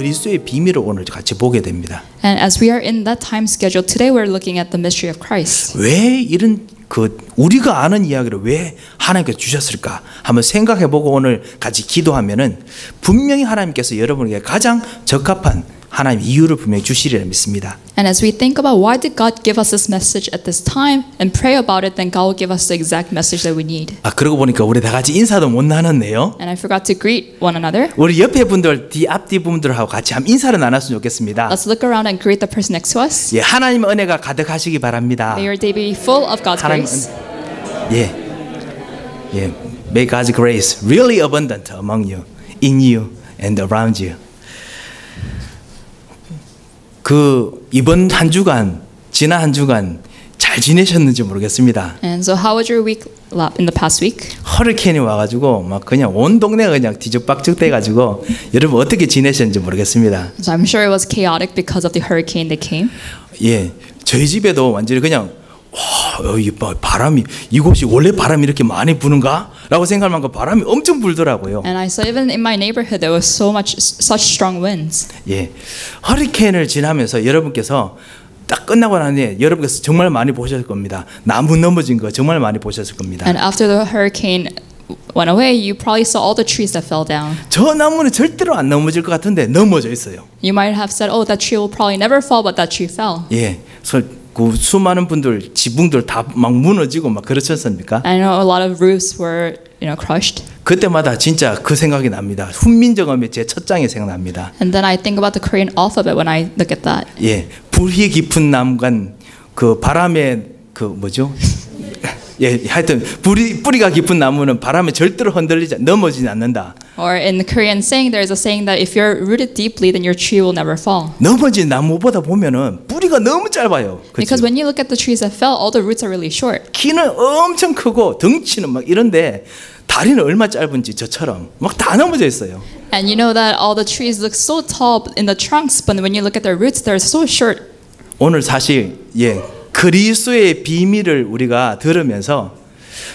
그리스도의 비밀을 오늘 같이 보게 됩니다. And as we are in that time schedule, today we're looking at the mystery of Christ. 왜 이런 우리가 아는 이야기를 왜 하나님께서 주셨을까 한번 생각해보고 오늘 같이 기도하면은 분명히 하나님께서 여러분에게 가장 적합한 하나님 이유를 분명히 주시리라 믿습니다. And as we think about why did God give us this message at this time and pray about it, then God will give us the exact message that we need. 그러고 보니까 우리 다 같이 인사도 못 나눴네요. And I forgot to greet one another. 우리 옆에 분들, 앞뒤 분들하고 같이 한번 인사를 나눴으면 좋겠습니다. Let's look around and greet the person next to us. 예, 하나님의 은혜가 가득하시기 바랍니다. May your day be full of God's grace. 예, 예, may God's grace really abundant among you, in you, and around you. 이번 한 주간, 지난 한 주간 잘 지내셨는지 모르겠습니다. And so how was your week in the past week? 허리케인이 와가지고 막 그냥 온 동네가 그냥 뒤죽박죽 돼가지고 여러분 어떻게 지내셨는지 모르겠습니다. So I'm sure it was chaotic because of the hurricane that came. 예, 저희 집에도 완전히 그냥 이 바람이 이곳이 원래 바람이 이렇게 많이 부는가? 라고 생각할 만큼 바람이 엄청 불더라고요. And I saw even in my neighborhood there was such strong winds. 예, 허리케인을 지나면서 여러분께서 딱 끝나고 나니 여러분께서 정말 많이 보셨을 겁니다. 나무 넘어진 거 정말 많이 보셨을 겁니다. And after the hurricane went away, you probably saw all the trees that fell down. 저 나무는 절대로 안 넘어질 것 같은데 넘어져 있어요. You might have said, "Oh, that tree will probably never fall," but that tree fell. 예, 그 수많은 분들 지붕들 다 막 무너지고 막 그렇지 않습니까? I know a lot of roofs were, crushed. 그때마다 진짜 그 생각이 납니다. 훈민정음의 제 첫 장이 생각납니다. And then I think about the Korean alphabet when I look at that. 예, 불이 깊은 남간 그 바람에 뭐죠? 예, 하여튼 뿌리가 깊은 나무는 바람에 절대로 넘어지지 않는다. Or in the Korean saying, there is a saying that if you're rooted deeply, then your tree will never fall. 넘어진 나무보다 보면은 뿌리가 너무 짧아요. Because when you look at the trees that fell, all the roots are really short. 키는 엄청 크고 덩치는 막 이런데 다리는 얼마 짧은지 저처럼 막 다 넘어져 있어요. And you know that all the trees look so tall in the trunks, but when you look at their roots, they're so short. 오늘 사실 그리스도의 비밀을 우리가 들으면서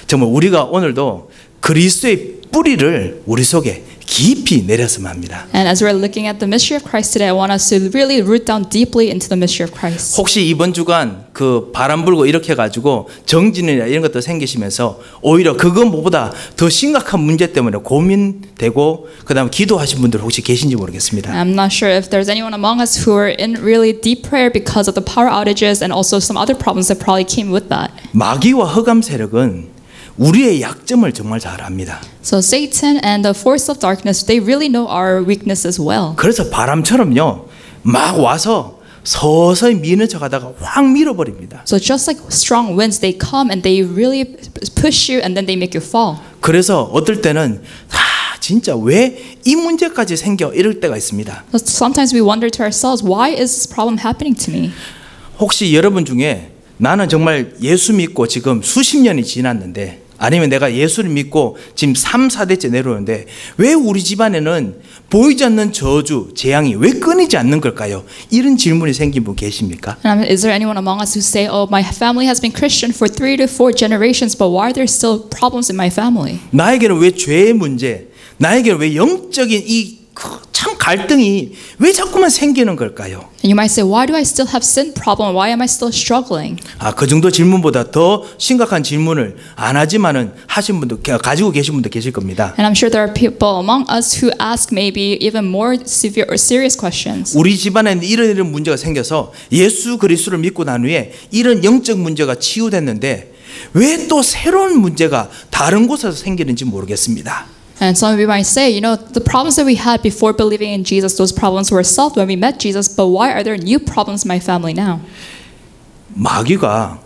정말 우리가 오늘도 그리스도의 뿌리를 우리 속에 깊이 내렸으면 합니다. And as we're looking at the mystery of Christ today, I want us to really root down deeply into the mystery of Christ. 혹시 이번 주간 그 바람 불고 이렇게 가지고 정진이나 이런 것도 생기시면서 오히려 그것보다 더 심각한 문제 때문에 고민되고 그다음 기도하신 분들 혹시 계신지 모르겠습니다. I'm not sure if there's anyone among us who are in really deep prayer because of the power outages and also some other problems that probably came with that. 마귀와 흑암 세력은 우리의 약점을 정말 잘 압니다. So Satan and the force of darkness, they really know our weakness as well. 그래서 바람처럼요, 막 와서 서서히 미는 척하다가 확 밀어버립니다. So just like strong winds, they come and they really push you and then they make you fall. 그래서 어떨 때는 진짜 왜 이 문제까지 생겨 이럴 때가 있습니다. Sometimes we wonder to ourselves, why is this problem happening to me? 혹시 여러분 중에 나는 정말 예수 믿고 지금 수십 년이 지났는데 아니면 내가 예수를 믿고 지금 3, 4대째 내려오는데 왜 우리 집안에는 보이지 않는 저주, 재앙이 왜 끊이지 않는 걸까요? 이런 질문이 생긴 분 계십니까? Is there anyone among us who say, oh, my family has been Christian for 3 to 4 generations, but why are there still problems in my family? 나에게는 왜 죄의 문제, 나에게는 왜 영적인 이 참 갈등이 왜 자꾸만 생기는 걸까요? And you might say, why do I still have sin problem? Why am I still struggling? 그 정도 질문보다 더 심각한 질문을 안 하지만은 하신 분도 가지고 계신 분도 계실 겁니다. And I'm sure there are people among us who ask maybe even more severe or serious questions. 우리 집안에 이런 문제가 생겨서 예수 그리스도를 믿고 난 후에 이런 영적 문제가 치유됐는데 왜 또 새로운 문제가 다른 곳에서 생기는지 모르겠습니다. And some of you might say, the problems that we had before believing in Jesus, those problems were solved when we met Jesus, but why are there new problems in my family now? 마귀가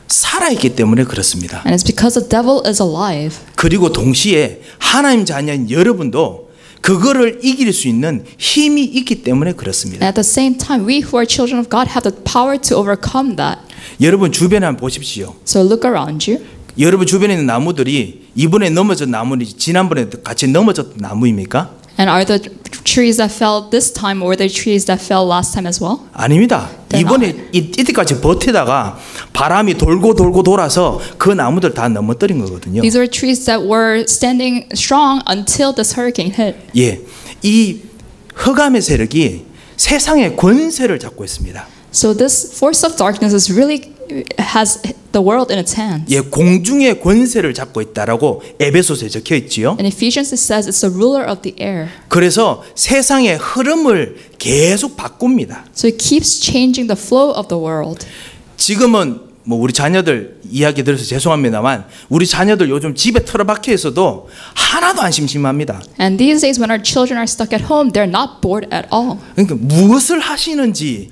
살아있기 때문에 그렇습니다. And it's because the devil is alive. 그리고 동시에 하나님 자녀인 여러분도 그거를 이길 수 있는 힘이 있기 때문에 그렇습니다. And at the same time, we who are children of God have the power to overcome that. 여러분 주변에 한번 보십시오. So look around you. 여러분 주변에 있는 나무들이 이번에 넘어진 나무인지 지난번에 같이 넘어졌던 나무입니까? And are the trees that fell this time or the trees that fell last time as well? 아닙니다. 이번에 이때까지 버티다가 바람이 돌고 돌아서 그 나무들 다 넘어뜨린 거거든요. These were trees that were standing strong until this hurricane hit. 예, 이 흑암의 세력이 세상의 권세를 잡고 있습니다. So this force of darkness is really has the world in its hands. 예, 공중의 권세를 잡고 있다라고 에베소서에 적혀 있지요. In Ephesians it says it's the ruler of the air. 그래서 세상의 흐름을 계속 바꿉니다. So it keeps changing the flow of the world. 지금은 뭐 우리 자녀들 이야기 들어서 죄송합니다만 우리 자녀들 요즘 집에 틀어박혀 있어도 하나도 안 심심합니다. And these days when our children are stuck at home, they're not bored at all. 그러니까 무엇을 하시는지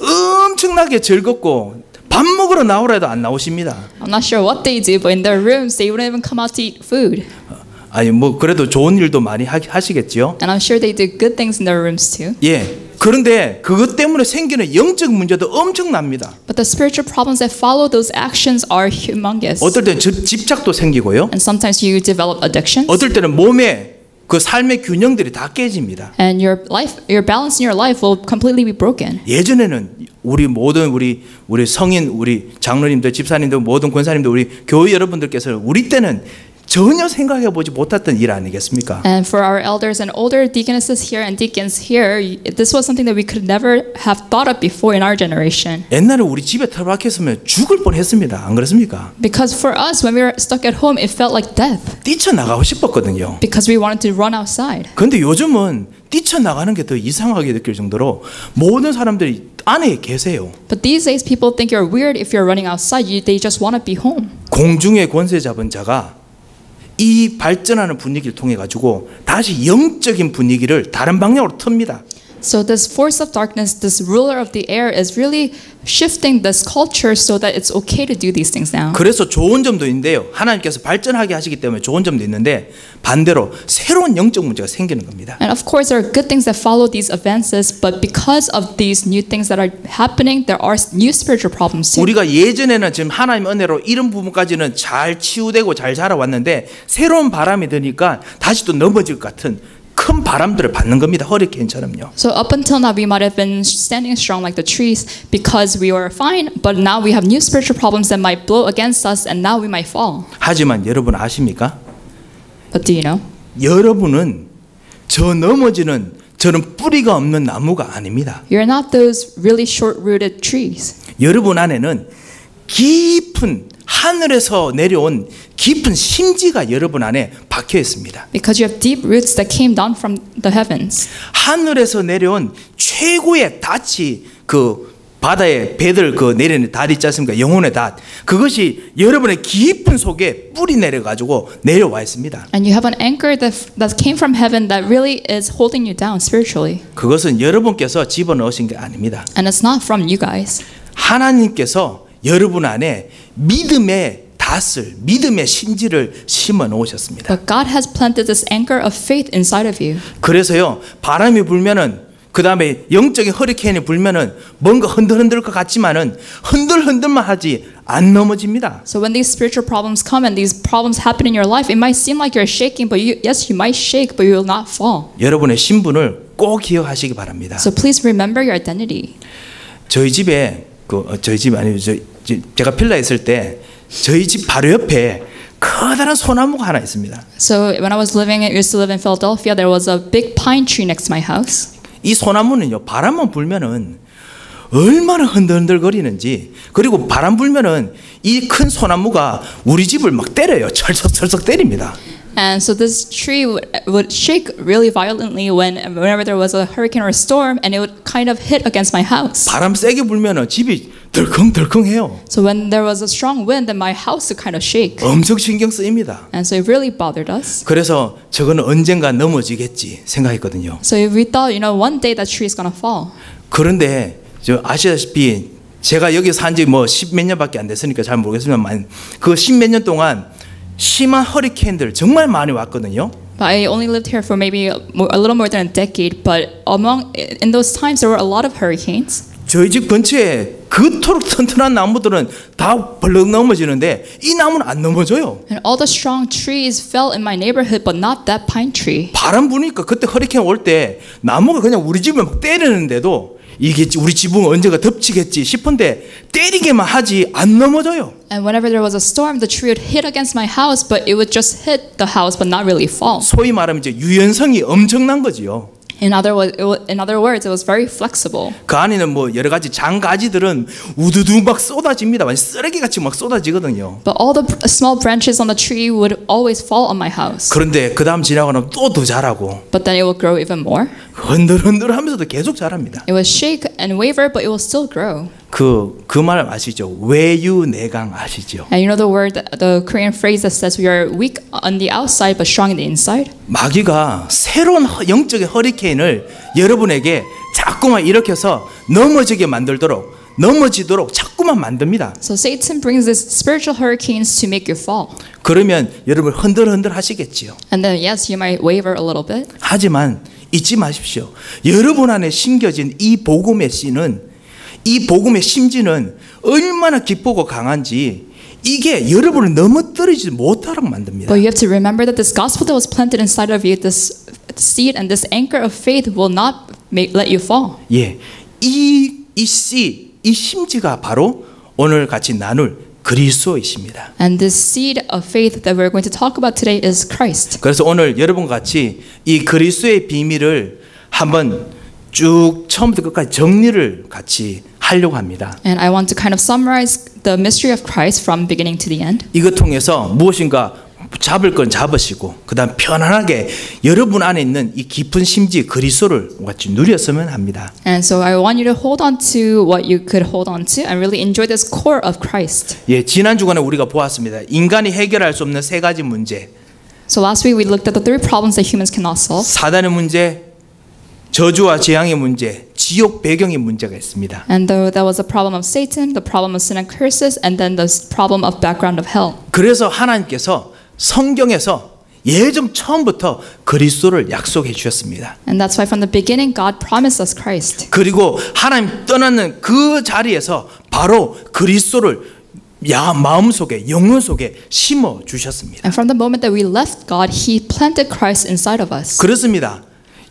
엄청나게 즐겁고 밥 먹으러 나오라 해도 안 나오십니다. I'm not sure what they do, but in their rooms they wouldn't even come out to eat food. 아니 뭐 그래도 좋은 일도 많이 하시겠지요. And I'm sure they do good things in their rooms too. 예. 그런데 그것 때문에 생기는 영적 문제도 엄청납니다. But the spiritual problems that follow those actions are humongous. 어떨 때는 집착도 생기고요. And sometimes you develop addictions. 어떨 때는 몸에 그 삶의 균형들이 다 깨집니다. And your life, your balance in your life will completely be broken. 예전에는 우리 모든 우리 성인, 우리 장로님들, 집사님들, 모든 권사님들, 우리 교회 여러분들께서 우리 때는 전혀 생각해 보지 못했던 일 아니겠습니까? And for our elders and older deaconesses here and deacons here, this was something that we could never have thought of before in our generation. 옛날에 우리 집에 틀어박혔으면 죽을 뻔했습니다. 안 그렇습니까? Because for us, when we were stuck at home, it felt like death. 뛰쳐나가고 싶었거든요. Because we wanted to run outside. 그런데 요즘은 뛰쳐나가는 게 더 이상하게 느낄 정도로 모든 사람들이 안에 계세요. But these days, people think you're weird if you're running outside. They just want to be home. 공중의 권세 잡은 자가 이 발전하는 분위기를 통해 가지고 다시 영적인 분위기를 다른 방향으로 틉니다. So this force of darkness, this ruler of the air, is really shifting this culture so that it's okay to do these things now. 그래서 좋은 점도 있는데요. 하나님께서 발전하게 하시기 때문에 좋은 점도 있는데 반대로 새로운 영적 문제가 생기는 겁니다. And of course, there are good things that follow these advances, but because of these new things that are happening, there are new spiritual problems too. 우리가 예전에는 지금 하나님의 은혜로 이런 부분까지는 잘 치유되고 잘 자라왔는데 새로운 바람이 드니까 다시 또 넘어질 것 같은 큰 바람들을 받는 겁니다. 허리케인처럼요. So up until now, we might have been standing strong like the trees because we were fine, but now we have new spiritual problems that might blow against us, and now we might fall. 하지만 여러분 아십니까? But do you know? 여러분은 저 넘어지는 저런 뿌리가 없는 나무가 아닙니다. You're not those really short-rooted trees. 여러분 안에는 깊은 하늘에서 내려온 깊은 심지가 여러분 안에 박혀 있습니다. Because you have deep roots that came down from the heavens. 하늘에서 내려온 최고의 닻이 그 바다에 배들 그 내리는 닷 있지 않습니까? 영혼의 닷. 그것이 여러분의 깊은 속에 뿌리 내려 가지고 내려와 있습니다. And you have an anchor that came from heaven that really is holding you down spiritually. 그것은 여러분께서 집어넣으신 게 아닙니다. And it's not from you guys. 하나님께서 여러분 안에 믿음의 닷을, 믿음의 심지를 심어 놓으셨습니다. But God has planted this anchor of faith inside of you. 그래서요, 바람이 불면은 그 다음에 영적인 허리케인이 불면은 뭔가 흔들흔들 것 같지만은 흔들흔들만 하지 안 넘어집니다. So when these spiritual problems come and these problems happen in your life, it might seem like you're shaking, but yes, you might shake, but you will not fall. 여러분의 신분을 꼭 기억하시기 바랍니다. So please remember your identity. 저희 집에 저희 집 아니고 제가 필라에 있을 때 저희 집 바로 옆에 커다란 소나무가 하나 있습니다. So when I used to live in Philadelphia, there was a big pine tree next to my house. 이 소나무는요, 바람만 불면은 얼마나 흔들흔들거리는지, 그리고 바람 불면은 이 큰 소나무가 우리 집을 막 때려요. 철썩철썩 때립니다. And so this tree would shake really violently whenever there was a hurricane or a storm, and it would kind of hit against my house. 바람 세게 불면은 집이 덜컹덜컹해요. So when there was a strong wind, then my house would kind of shake. 엄청 신경 쓰입니다. And so it really bothered us. 그래서 저거는 언젠가 넘어지겠지 생각했거든요. So we thought, one day that tree is gonna fall. 그런데 저 아시다시피 제가 여기 산 지 뭐 10몇 년밖에 안 됐으니까 잘 모르겠지만 그 10몇 년 동안 심한 허리케인들 정말 많이 왔거든요. But I only lived here for maybe a little more than a decade. But in those times, there were a lot of hurricanes. 저희 집 근처에 그토록 튼튼한 나무들은 다 벌렁 넘어지는데 이 나무는 안 넘어져요. And all the strong trees fell in my neighborhood, but not that pine tree. 바람 부니까 그때 허리케인 올 때 나무가 그냥 우리 집을 막 때리는데도 이게 우리 지붕 언제가 덮치겠지 싶은데 때리게만 하지 안 넘어져요. And whenever there was a storm, the tree would hit against my house, but it would just hit the house, but not really fall. 소위 말하면 이제 유연성이 엄청난 거지요. In other words, it was very flexible. 그 안에는 뭐 여러 가지 장가지들은 우두두 막 쏟아집니다. 완전 쓰레기같이 막 쏟아지거든요. But all the small branches on the tree would always fall on my house. 그런데 그 다음 지나고 나면 또 더 자라고 But then it would grow even more. 흔들흔들 하면서도 계속 자랍니다. It would shake and waver, but it will still grow. 그 말 아시죠? 외유내강 아시죠? And you know the Korean phrase that says we are weak on the outside but strong in the inside? 마귀가 새로운 영적인 허리케인을 여러분에게 자꾸만 일으켜서 넘어지도록 자꾸만 만듭니다. So Satan brings these spiritual hurricanes to make you fall. 그러면 여러분 흔들흔들 하시겠지요. And then yes, you might waver a little bit. 하지만 잊지 마십시오. 여러분 안에 심겨진 이 복음의 씨는 이 복음의 심지는 얼마나 기쁘고 강한지 이게 여러분을 넘어뜨리지 못하도록 만듭니다. But you have to remember that this gospel that was planted inside of you, this seed and this anchor of faith will not let you fall. 예, 이 심지가 바로 오늘 같이 나눌 그리스도이십니다. And this seed of faith that we're going to talk about today is Christ. 그래서 오늘 여러분과 같이 이 그리스도의 비밀을 한번 쭉 처음부터 끝까지 정리를 같이 하려고 합니다. And I want to kind of summarize the mystery of Christ from beginning to the end. 이것 통해서 무엇인가 잡을 건 잡으시고 그다음 편안하게 여러분 안에 있는 이 깊은 심지 그리스도를 같이 누렸으면 합니다. And so I want you to hold on to what you could hold on to and really enjoy this core of Christ. 예, 지난 주간에 우리가 보았습니다. 인간이 해결할 수 없는 세 가지 문제. So last week we looked at the three problems that humans cannot solve. 사단의 문제, 저주와 재앙의 문제, 지옥 배경의 문제가 있습니다. And there was a problem of Satan, the problem of sin and curses, and then the problem of background of hell. 그래서 하나님께서 성경에서 예전 처음부터 그리스도를 약속해 주셨습니다. And that's why from the beginning God promised us Christ. 그리고 하나님 떠나는 그 자리에서 바로 그리스도를 마음속에 영혼 속에 심어 주셨습니다. And from the moment that we left God, He planted Christ inside of us. 그렇습니다.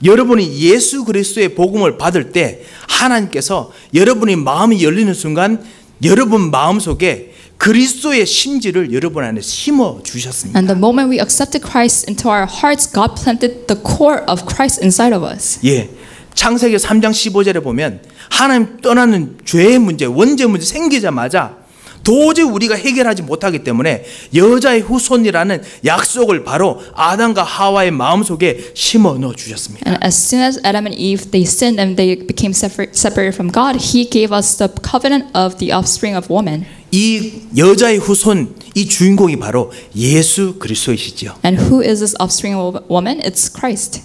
여러분이 예수 그리스도의 복음을 받을 때 하나님께서 여러분의 마음이 열리는 순간 여러분 마음속에 그리스도의 심지를 여러분 안에 심어 주셨습니다. And the moment we accepted Christ into our hearts, God planted the core of Christ inside of us. 예. 창세기 3장 15절에 보면 하나님 떠나는 죄의 문제, 원죄 문제 생기자마자 도저히 우리가 해결하지 못하기 때문에 여자의 후손이라는 약속을 바로 아담과 하와의 마음속에 심어 넣어 주셨습니다. And as soon as Adam and Eve they sinned and they became separated from God, He gave us the covenant of the offspring of woman. 이 여자의 후손, 이 주인공이 바로 예수 그리스도이시죠. And who is this offspring of woman? It's Christ.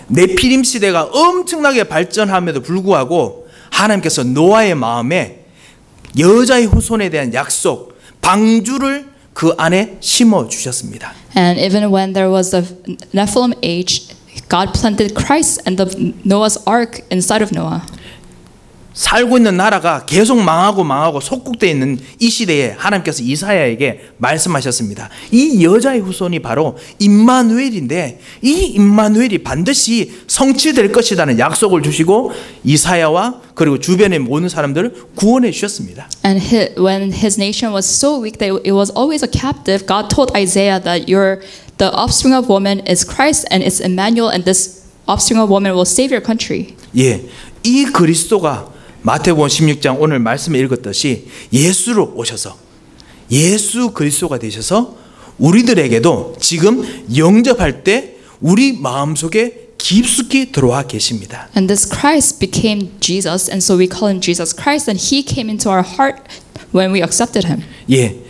네피림 시대가 엄청나게 발전함에도 불구하고 하나님께서 노아의 마음에 여자의 후손에 대한 약속, 방주를 그 안에 심어 주셨습니다. And even when there was the Nephilim age, God planted Christ and the Noah's ark inside of Noah. 살고 있는 나라가 계속 망하고 속국되어 있는 이 시대에 하나님께서 이사야에게 말씀하셨습니다. 이 여자의 후손이 바로 임마누엘인데 이 임마누엘이 반드시 성취될 것이라는 약속을 주시고 이사야와 그리고 주변의 모든 사람들을 구원해 주셨습니다. And when his nation was so weak that it was always a captive, God told Isaiah that the offspring of woman is Christ and it's Emmanuel and this offspring of woman will save your country. 예, 이 그리스도가 마태복음 16장 오늘 말씀에 읽었듯이 예수로 오셔서 예수 그리스도가 되셔서 우리들에게도 지금 영접할 때 우리 마음속에 깊숙이 들어와 계십니다. And this Christ became Jesus, and so we call him Jesus Christ, and he came into our heart when we accepted him. 예,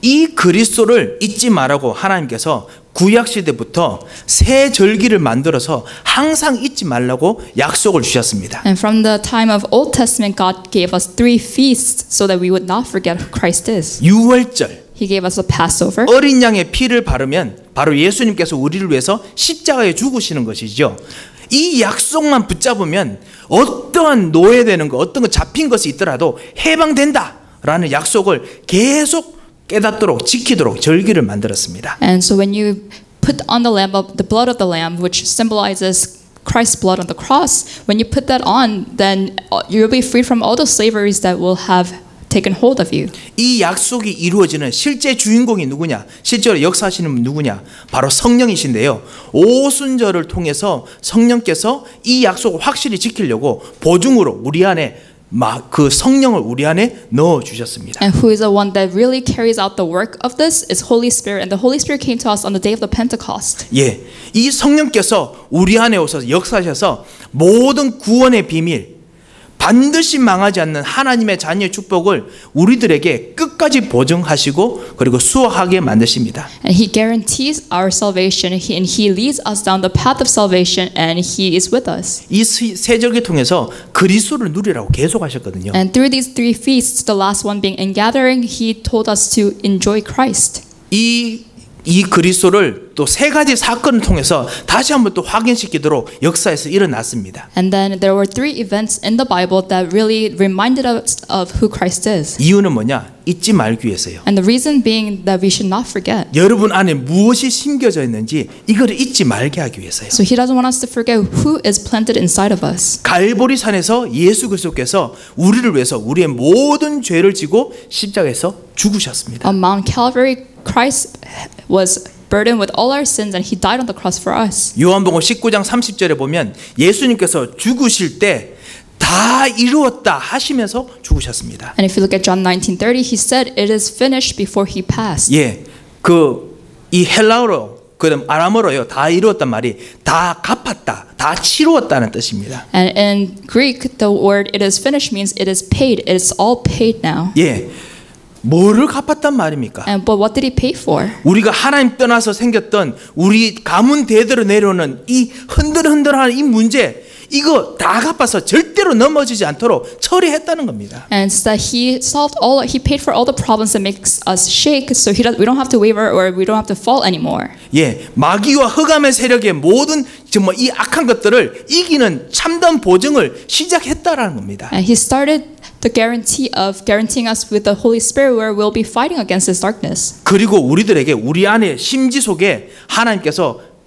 이 그리스도를 잊지 말라고 하나님께서 구약 시대부터 새 절기를 만들어서 항상 잊지 말라고 약속을 주셨습니다. And from the time of Old Testament, God gave us 3 feasts so that we would not forget who Christ is. 유월절, He gave us the Passover. 어린 양의 피를 바르면 바로 예수님께서 우리를 위해서 십자가에 죽으시는 것이죠. 이 약속만 붙잡으면 어떠한 노예되는 거, 어떤 거 잡힌 것이 있더라도 해방된다라는 약속을 계속 깨닫도록 지키도록 절기를 만들었습니다. And so when you put on the blood of the lamb, which symbolizes Christ's blood on the cross, when you put that on, then you'll be freed from all the slaveries that will have taken hold of you. 이 약속이 이루어지는 실제 주인공이 누구냐? 실제로 역사하시는 분 누구냐? 바로 성령이신데요. 오순절을 통해서 성령께서 이 약속을 확실히 지키려고 보증으로 우리 안에 그 성령을 우리 안에 넣어 주셨습니다. And who is the one that really carries out the work of this is Holy Spirit. And the Holy Spirit came to us on the day of the Pentecost. 예, 이 성령께서 우리 안에 오셔서 역사하셔서 모든 구원의 비밀, 반드시 망하지 않는 하나님의 자녀의 축복을 우리들에게 끝까지 보증하시고 그리고 수확하게 만드십니다. And He guarantees our salvation, and He leads us down the path of salvation, and He is with us. 이 세절기 통해서 그리스도를 누리라고 계속 하셨거든요. And through these three feasts, the last one being Ingathering, He told us to enjoy Christ. 이 그리스도를 또 세 가지 사건을 통해서 다시 한번 또 확인시키도록 역사에서 일어났습니다. And then there were three events in the Bible that really reminded us of who Christ is. 이유는 뭐냐? 잊지 말기 위해서요. And the reason being that we should not forget. 여러분 안에 무엇이 심겨져 있는지 이거를 잊지 말게 하기 위해서요. So He doesn't want us to forget who is planted inside of us. 갈보리 산에서 예수 그리스도께서 우리를 위해서 우리의 모든 죄를 지고 십자가에서 죽으셨습니다. On Mount Calvary, Christ was burdened with all our sins, and He died on the cross for us. 요한복음 19장 30절에 보면 예수님께서 죽으실 때 다 이루었다 하시면서 죽으셨습니다. And if you look at John 19:30, He said, "It is finished" before He passed. 예, 이 헬라어로 그다음 아람어로요 다 이루었단 말이 다 갚았다, 다 치루었다는 뜻입니다. And in Greek, the word "it is finished" means it is paid. It's all paid now. 예, 뭐를 갚았단 말입니까? But what did He pay for? 우리가 하나님 떠나서 생겼던 우리 가문 대대로 내려오는 이 흔들흔들하는 이 문제, 이거 다 갚아서 절대로 넘어지지 않도록 처리했다는 겁니다. And it's that He He paid for all the problems that makes us shake, so we don't have to waver or we don't have to fall anymore. 예, 마귀와 흑암의 세력의 모든 정말 이 악한 것들을 이기는 참된 보증을 시작했다라는 겁니다. And He started the guarantee of guaranteeing us with the Holy Spirit, where we'll be fighting against this darkness. 그리고 우리들에게 우리 안에 심지 속에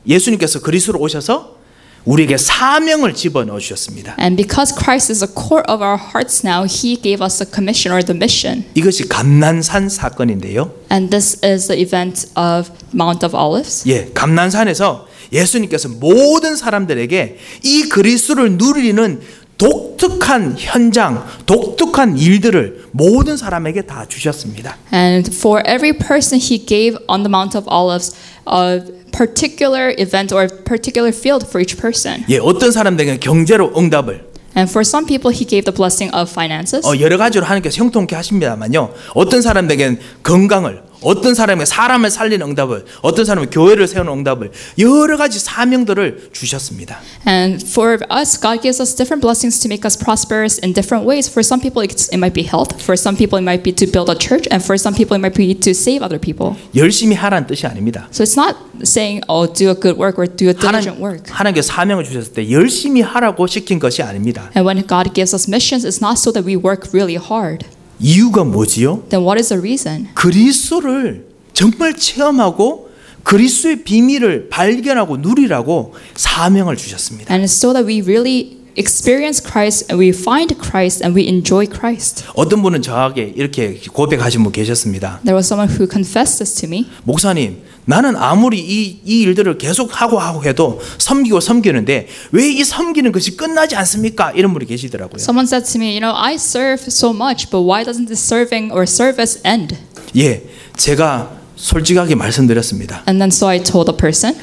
예수님께서 그리스도로 오셔서 우리에게 사명을 집어넣어 주셨습니다. And because Christ is the core of our hearts now, He gave us the commission or the mission. 이것이 감난산 사건인데요. And this is the event of Mount of Olives. 예, 감난산에서 예수님께서 모든 사람들에게 이 그리스도를 누리는 독특한 현장, 독특한 일들을 모든 사람에게 다 주셨습니다. And for every person He gave on the Mount of Olives a particular event or a particular field for each person. 예, 어떤 사람들에게는 경제로 응답을, And for some people He gave the blessing of finances. 여러 가지로 하나님께서 형통케 하십니다만요. 어떤 사람들에게는 건강을, 어떤 사람에게 사람을 살리는 응답을, 어떤 사람은 교회를 세우는 응답을, 여러 가지 사명들을 주셨습니다. And for us, God gives us different blessings to make us prosperous in different ways. For some people, it might be health. For some people, it might be to build a church. And for some people, it might be to save other people. 열심히 하라는 뜻이 아닙니다. So it's not saying, oh, do a good work or do a diligent work. 하나님께서 사명을 주셨을 때 열심히 하라고 시킨 것이 아닙니다. And when God gives us missions, it's not so that we work really hard. 이유가 뭐지요? Then what is the reason? 그리스도를 정말 체험하고 그리스도의 비밀을 발견하고 누리라고 사명을 주셨습니다. And it's so that we really experience Christ and we find Christ and we enjoy Christ. 어떤 분은 저에게 이렇게 고백하신 분 계셨습니다. There was someone who confessed this to me. 목사님, 나는 아무리 이 일들을 계속 하고 해도 섬기는데 왜 이 섬기는 것이 끝나지 않습니까? 이런 분이 계시더라고요. Someone said to me, I serve so much, but why doesn't this serving or service end? 예, 제가 솔직하게 말씀드렸습니다. And then so I told the person.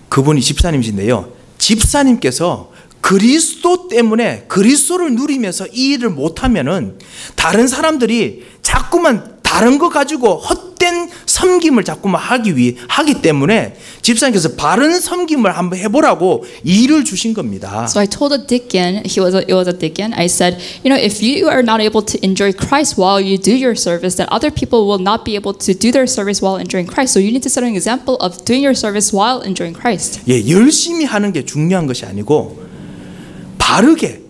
그분이 집사님이신데요. 집사님께서 그리스도 때문에 그리스도를 누리면서 이 일을 못하면은 다른 사람들이 자꾸만 다른 거 가지고 헛된 섬김을 자꾸만 하기 때문에 집사님께서 바른 섬김을 한번 해보라고 일을 주신 겁니다. So I told a deacon, it was a deacon. I said, if you are not able to enjoy Christ while you do your service, then other people will not be able to do their service while enjoying Christ. So you need to set an example of doing your service while enjoying Christ. 예, 열심히 하는 게 중요한 것이 아니고 바르게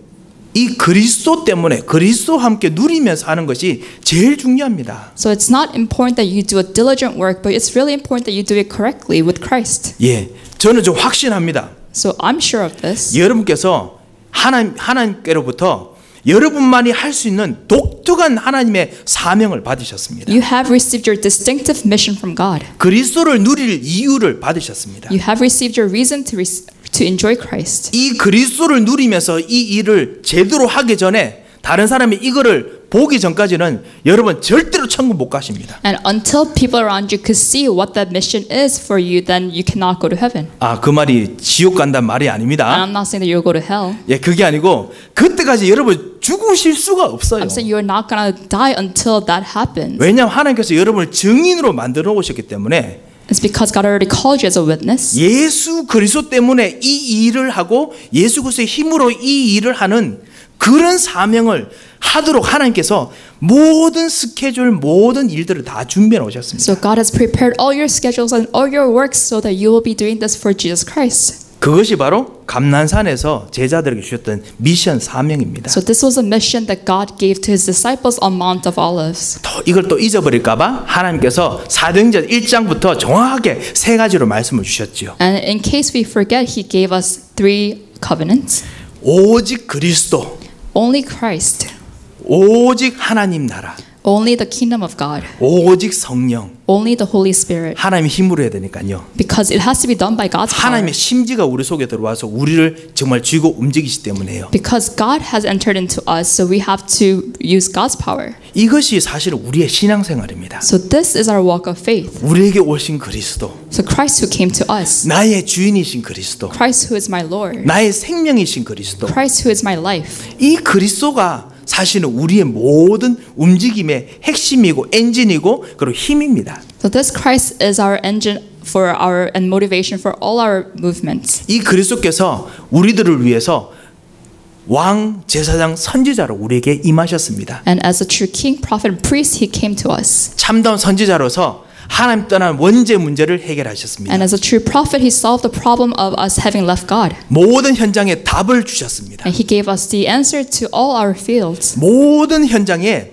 이 그리스도 때문에 그리스도와 함께 누리면서 하는 것이 제일 중요합니다. So it's not important that you do a diligent work, but it's really important that you do it correctly with Christ. 예, 저는 좀 확신합니다. So I'm sure of this. 여러분께서 하나님께로부터 여러분만이 할 수 있는 독특한 하나님의 사명을 받으셨습니다. You have received your distinctive mission from God. 그리스도를 누릴 이유를 받으셨습니다. You have received your reason to enjoy Christ. 이 그리스도를 누리면서 이 일을 제대로 하기 전에 다른 사람이 이거를 보기 전까지는 여러분 절대로 천국 못 가십니다. And until people around you could see what that mission is for you, then you cannot go to heaven. 아, 그 말이 지옥 간단 말이 아닙니다. And I'm not saying that you'll go to hell. 예, 그게 아니고 그때까지 여러분 죽으실 수가 없어요. I'm saying you're not gonna die until that happens. 왜냐하면 하나님께서 여러분을 증인으로 만들어 오셨기 때문에 It's because God already called you as a witness. 예수 그리스도 때문에 이 일을 하고 예수 그리스도의 힘으로 이 일을 하는 그런 사명을 하도록 하나님께서 모든 스케줄, 모든 일들을 다 준비해 놓으셨습니다. So God has prepared all your schedules and all your works so that you will be doing this for Jesus Christ. 그것이 바로 감난산에서 제자들에게 주셨던 미션 사명입니다. So this was a mission that God gave to His disciples on Mount of Olives. 이걸 또 잊어버릴까봐 하나님께서 사도행전 1장부터 정확하게 세 가지로 말씀을 주셨죠. And in case we forget, He gave us 3 covenants. 오직 그리스도, Only Christ, 오직 하나님 나라, only the kingdom of God, 오직 성령. only the Holy Spirit. 하나님의 힘으로 해야 되니까요. Because it has to be done by God's power. 하나님의 심지가 우리 속에 들어와서 우리를 정말 쥐고 움직이시기 때문에요. Because God has entered into us, so we have to use God's power. 이것이 사실 우리의 신앙생활입니다. So this is our walk of faith. 우리에게 오신 그리스도, So Christ who came to us, 나의 주인이신 그리스도, Christ who is my Lord, 나의 생명이신 그리스도, Christ who is my life. 이 그리스도가 사실은 우리의 모든 움직임의 핵심이고 엔진이고 그리고 힘입니다. So this Christ is our engine for our and motivation for all our movements. 이 그리스도께서 우리들을 위해서 왕, 제사장, 선지자로 우리에게 임하셨습니다. And as a true king, prophet, and priest, he came to us. 참다운 선지자로서 하나님 떠난 원죄 문제를 해결하셨습니다. And as a true prophet, he solved the problem of us having left God. 모든 현장에 답을 주셨습니다. And he gave us the answer to all our fields. 모든 현장에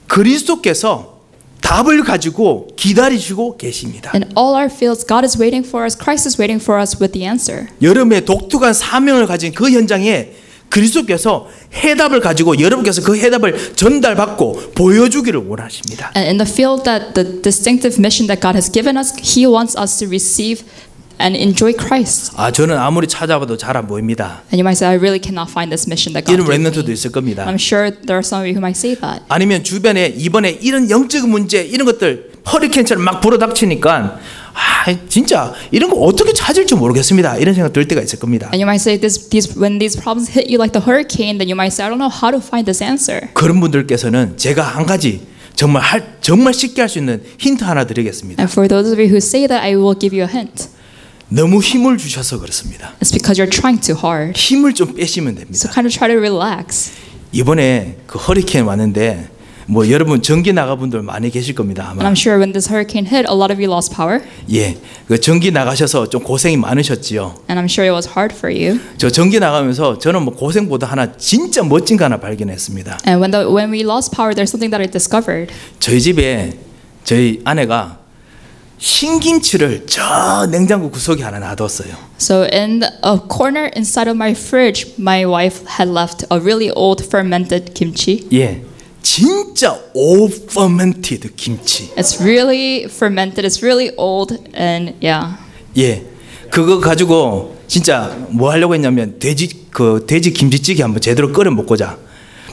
그리스도께서 답을 가지고 기다리시고 계십니다. In all our fields, God is waiting for us. Christ is waiting for us with the answer. 여러분의 독특한 사명을 가진 그 현장에 그리스도께서 해답을 가지고 여러분께서 그 해답을 전달받고 보여주기를 원하십니다. And in the field that the distinctive mission that God has given us, he wants us to receive and enjoy Christ. 아, 저는 아무리 찾아봐도 잘 안 보입니다. And you might say, I really cannot find this mission that God 이런 gave 랩런트도 me. 있을 겁니다. I'm sure there are some of you who might say that. 아니면 주변에 이번에 이런 영적 문제 이런 것들 허리케인처럼 막 불어닥치니까 아, 진짜 이런 거 어떻게 찾을지 모르겠습니다. 이런 생각 들 때가 있을 겁니다. And you might say when these problems hit you like the hurricane, then you might say, I don't know how to find this answer. 그런 분들께서는 제가 한 가지 정말 쉽게 할 수 있는 힌트 하나 드리겠습니다. And for those of you who say that, I will give you a hint. 너무 힘을 주셔서 그렇습니다. It's because you're trying too hard. 힘을 좀 빼시면 So 됩니다. kind of try to relax. 이번에 그 허리케인 왔는데 뭐 여러분 전기 나가 분들 많이 계실 겁니다. And 아마. I'm sure when this hurricane hit, a lot of you lost power. 예, 그 전기 나가셔서 좀 고생이 많으셨지요. And I'm sure it was hard for you. 저 전기 나가면서 저는 뭐 고생보다 하나 진짜 멋진 거 하나 발견했습니다. And when we lost power, there's something that I discovered. 저희 집에 저희 아내가 신김치를 저 냉장고 구석에 하나 놔뒀어요. So in a corner inside of my fridge, my wife had left a really old fermented kimchi. 예, 진짜 old fermented 김치. It's really fermented. It's really old, and yeah. 예, 그거 가지고 진짜 뭐 하려고 했냐면 돼지 김치찌개 한번 제대로 끓여 먹고자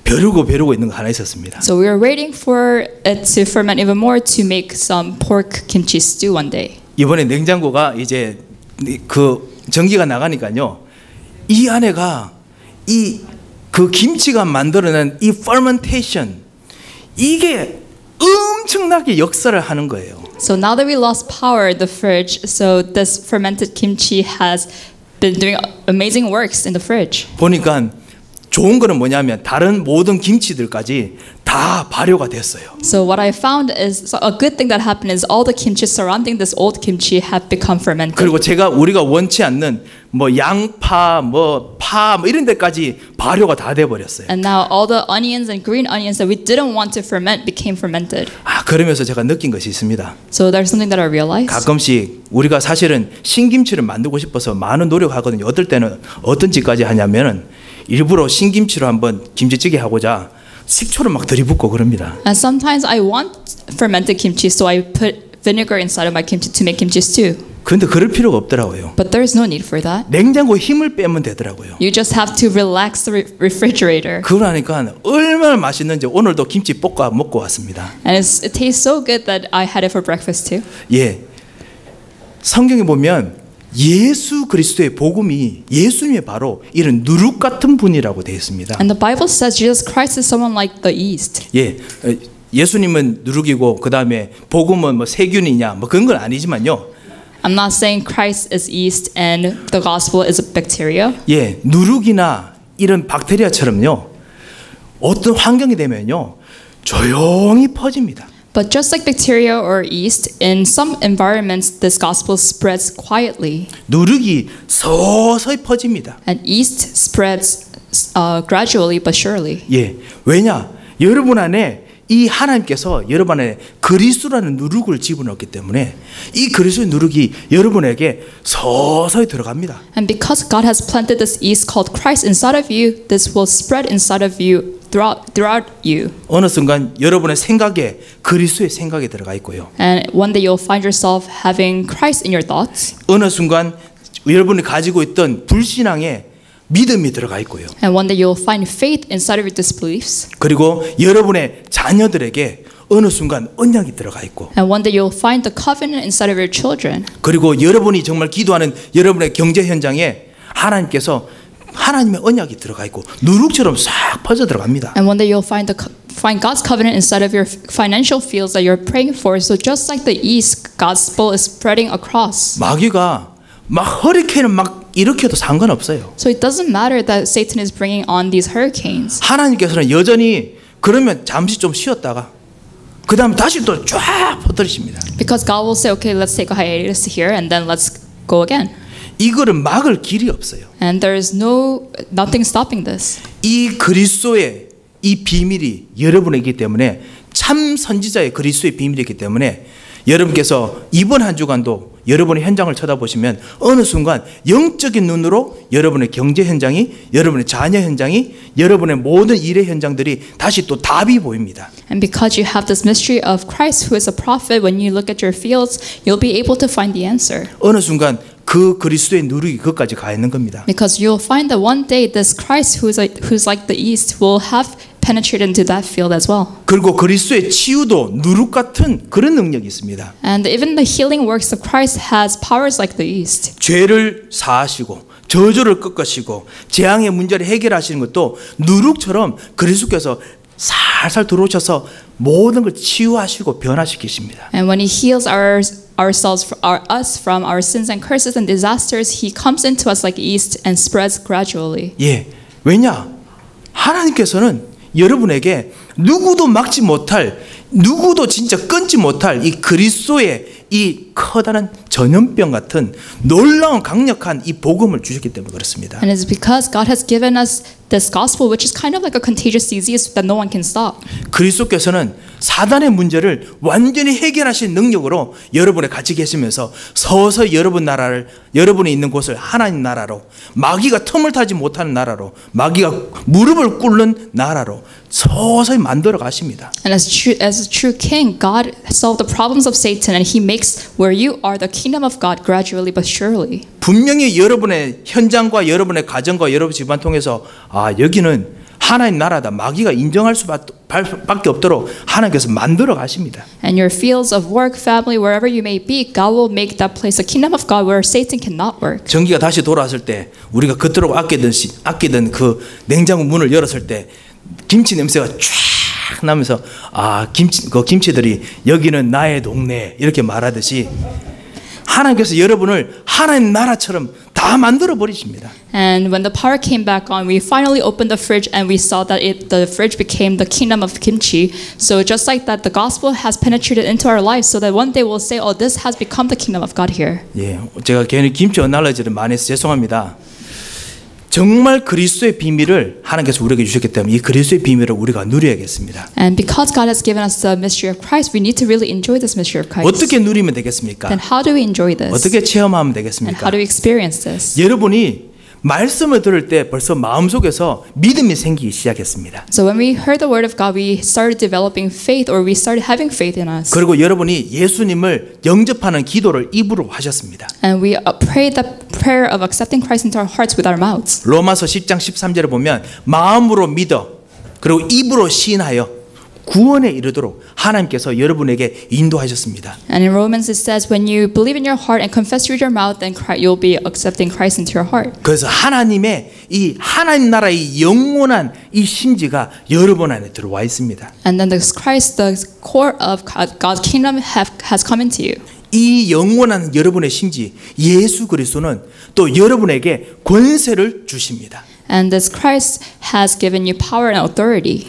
벼르고 있는 거 하나 있었습니다. So we were waiting for it to ferment even more to make some pork kimchi stew one day. 이번에 냉장고가 이제 그 전기가 나가니까요. 이 아내가 그 김치가 만들어낸 이 fermentation 이게 엄청나게 역사를 하는 거예요. So now that we lost power, the fridge, so this fermented kimchi has been doing amazing works in the fridge. 보니까 좋은 거는 뭐냐면 다른 모든 김치들까지 다 발효가 됐어요. So what I found is so a good thing that happened is all the kimchi surrounding this old kimchi have become fermented. 그리고 우리가 원치 않는 뭐 양파, 파 이런 데까지 발효가 다 돼 버렸어요. And now all the onions and green onions that we didn't want to ferment became fermented. 아, 그러면서 제가 느낀 것이 있습니다. So there's something that I realized. 가끔씩 우리가 사실은 신김치를 만들고 싶어서 많은 노력하거든요. 어떨 때는 어떤 짓까지 하냐면은 일부러 신김치로 한번 김치찌개 하고자 식초를 막 들이붓고 그럽니다. And sometimes I want fermented kimchi, so I put vinegar inside of my kimchi to make kimchi stew. 그런데 그럴 필요가 없더라고요. But there's no need for that. 냉장고에 힘을 빼면 되더라고요. You just have to relax the refrigerator. 그러니까 얼마나 맛있는지 오늘도 김치 볶아 먹고 왔습니다. And it tastes so good that I had it for breakfast too. 예, 성경에 보면 예수 그리스도의 복음이 예수님의 바로 이런 누룩 같은 분이라고 되어 있습니다. And the Bible says Jesus Christ is someone like the yeast. 예, 예수님은 누룩이고 그 다음에 복음은 뭐 세균이냐 뭐 그런 건 아니지만요. I'm not saying Christ is yeast and the gospel is a bacteria. 예, 누룩이나 이런 박테리아처럼요. 어떤 환경이 되면요. 조용히 퍼집니다. But just like bacteria or yeast, in some environments, this gospel spreads quietly. 누룩이 서서히 퍼집니다. And yeast spreads gradually but surely. 예, 왜냐? 여러분 안에 이 하나님께서 여러분 안에 그리스도라는 누룩을 집어넣었기 때문에 이 그리스도의 누룩이 여러분에게 서서히 들어갑니다. And because God has planted this yeast called Christ inside of you, this will spread inside of you throughout you. 어느 순간 여러분의 생각에 그리스도의 생각이 들어가 있고요. And one day you'll find yourself having Christ in your thoughts. 어느 순간 여러분이 가지고 있던 불신앙에 믿음이 들어가 있고요. And one day you'll find faith inside of your disbeliefs. 그리고 여러분의 자녀들에게 어느 순간 언약이 들어가 있고. And one day you'll find the covenant inside of your children. 그리고 여러분이 정말 기도하는 여러분의 경제 현장에 하나님께서 하나님의 언약이 들어가 있고 누룩처럼 싹 퍼져 들어갑니다. And one day you'll find God's covenant inside of your financial fields that you're praying for. So just like the yeast, gospel is spreading across. 마귀가 막 허리케인을 막 일으켜도 상관없어요. So it doesn't matter that Satan is bringing on these hurricanes. 하나님께서는 여전히 그러면 잠시 좀 쉬었다가 그 다음 다시 또 쫙 퍼뜨리십니다. Because God will say, okay, let's take a hiatus here and then let's go again. 이거를 막을 길이 없어요. And there is nothing stopping this. 이 그리스도의 이 비밀이 여러분에게 있기 때문에 참 선지자의 그리스도의 비밀이기 때문에 여러분께서 이번 한 주간도 여러분의 현장을 쳐다보시면 어느 순간 영적인 눈으로 여러분의 경제 현장이, 여러분의 자녀 현장이, 여러분의 모든 일의 현장들이 다시 또 답이 보입니다. And because you have this mystery of Christ who is a prophet, when you look at your fields, you'll be able to find the answer. 어느 순간 그 그리스도의 누룩이 그것까지 가 있는 겁니다. Because you'll find that one day this Christ who's like the yeast will have penetrated into that field as well. 그리고 그리스도의 치유도 누룩 같은 그런 능력이 있습니다. And even the healing works of Christ has powers like the yeast. 죄를 사하시고 저주를 꺾으시고 재앙의 문제를 해결하시는 것도 누룩처럼 그리스도께서 살살 들어오셔서 모든 걸 치유하시고 변화시키십니다. And when He heals us from our sins and curses and disasters, He comes into us like yeast and spreads gradually. 예, 왜냐? 하나님께서는 여러분에게 누구도 막지 못할, 누구도 진짜 끊지 못할 이 그리스도의 이 커다란 전염병 같은 놀라운 강력한 이 복음을 주셨기 때문에 그렇습니다. And it's because God has given us this gospel, which is kind of like a contagious disease that no one can stop. 그리스도께서는 사단의 문제를 완전히 해결하신 능력으로 여러분의 같이 계시면서 서서히 여러분 나라를, 여러분이 있는 곳을 하나님 나라로, 마귀가 틈을 타지 못하는 나라로, 마귀가 무릎을 꿇는 나라로 서서히 만들어 가십니다. And as a true king, God solved the problems of Satan, and He makes where you are the kingdom of God gradually but surely. 분명히 여러분의 현장과 여러분의 가정과 여러분 집안 통해서 아, 여기는 하나님 나라다. 마귀가 인정할 수밖에 없도록 하나님께서 만들어 가십니다. And your fields of work, family, wherever you may be, God will make that place a kingdom of God where Satan cannot work. 전기가 다시 돌아왔을 때 우리가 그토록 아끼던 그 냉장고 문을 열었을 때 김치 냄새가 쫙 나면서 아, 김치들이 여기는 나의 동네 이렇게 말하듯이 하나님께서 여러분을 하나님 나라처럼 다 만들어 버리십니다. And when the power came back on, we finally opened the fridge and we saw that the fridge became the kingdom of kimchi. So just like that, the gospel has penetrated into our lives, so that one day we'll say, "Oh, this has become the kingdom of God here." 예, 제가 괜히 김치 어날러지를 많이 해서 죄송합니다. 정말 그리스도의 비밀을 하나님께서 우리에게 주셨기 때문에 이 그리스도의 비밀을 우리가 누려야겠습니다. And because God has given us the mystery of Christ, we need to really enjoy this mystery of Christ. 어떻게 누리면 되겠습니까? Then how do we enjoy this? 어떻게 체험하면 And 되겠습니까? how do we experience this? 여러분이 말씀을 들을 때 벌써 마음속에서 믿음이 생기기 시작했습니다. So when we heard the word of God, we started developing faith, or we started having faith in us. 그리고 여러분이 예수님을 영접하는 기도를 입으로 하셨습니다. And we prayed the prayer of accepting Christ into our hearts with our mouths. 로마서 10장 13절에 보면 마음으로 믿어 그리고 입으로 시인하여 구원에 이르도록 하나님께서 여러분에게 인도하셨습니다. And in Romans it says, when you believe in your heart and confess with your mouth, then you'll be accepting Christ into your heart. 그래서 하나님의 이 하나님 나라의 영원한 이 심지가 여러분 안에 들어와 있습니다. And then the Christ, the core of God's kingdom has come into you. 이 영원한 여러분의 심지 예수 그리스도는 또 여러분에게 권세를 주십니다. And this Christ has given you power and authority.